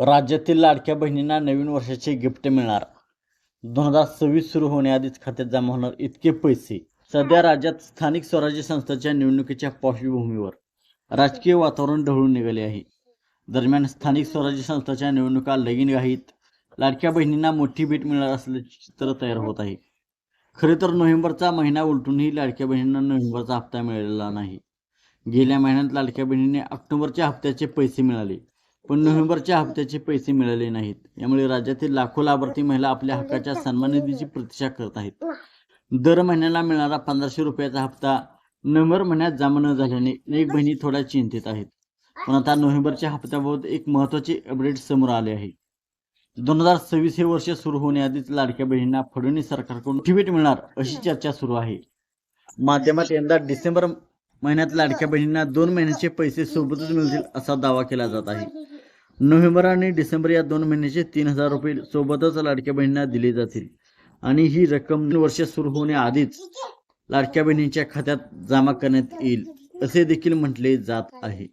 राज्यातील लाडक्या बहिणींना नवीन वर्षाचे गिफ्ट मिळणार. 2026 सुरू होण्याआधीच खात्यात जमा होणार इतके पैसे. सध्या राज्यात स्थानिक स्वराज्य संस्थांच्या निवडणुकीच्या पार्श्वभूमीवर राजकीय वातावरण ढवळून निघाले आहे. दरम्यान स्थानिक स्वराज्य संस्थांच्या निवडणुका लगीनघाईत लाडक्या बहिणींना मोठी भेट मिळणार असल्याचे चित्र तयार होत आहे. खरे तर नोव्हेंबरचा महिना उलटूनही लाडक्या बहिणींना नोव्हेंबरचा हप्ता मिळालेला नाही. गेल्या महिन्यात लाडक्या बहिणीने ऑक्टोबरच्या हप्त्याचे पैसे मिळाले, पण नोव्हेंबरच्या हप्त्याचे पैसे मिळाले नाहीत. यामुळे राज्यातील लाखो लाभार्थी महिला आपल्या हक्काच्या सन्मान निधीची प्रतीक्षा करत आहेत. दर महिन्याला मिळणारा 1500 रुपयाचा हप्ता नोव्हेंबर महिन्यात जमा न झाल्याने अनेक बहिणी थोड्या चिंतित आहेत. पण आता नोव्हेंबरच्या हप्त्याबाबत एक महत्त्वाचे अपडेट समोर आले आहे. 2026 हे वर्ष सुरू होण्याआधीच लाडक्या बहिणींना फडणवीस सरकारकडून मोठी भेट मिळणार अशी चर्चा सुरू आहे. माध्यमात यंदा डिसेंबर महिन्यात लाडक्या बहिणींना 2 महिन्याचे पैसे सोबतच मिळतील असा दावा केला जात आहे. नोव्हेंबर आणि डिसेंबर या 2 महिन्याचे 3000 रुपये सोबतच लाडक्या बहिणींना दिले जातील आणि ही रक्कम वर्ष सुरू होण्याआधीच लाडक्या बहिणींच्या खात्यात जमा करण्यात येईल असे देखील म्हटले जात आहे.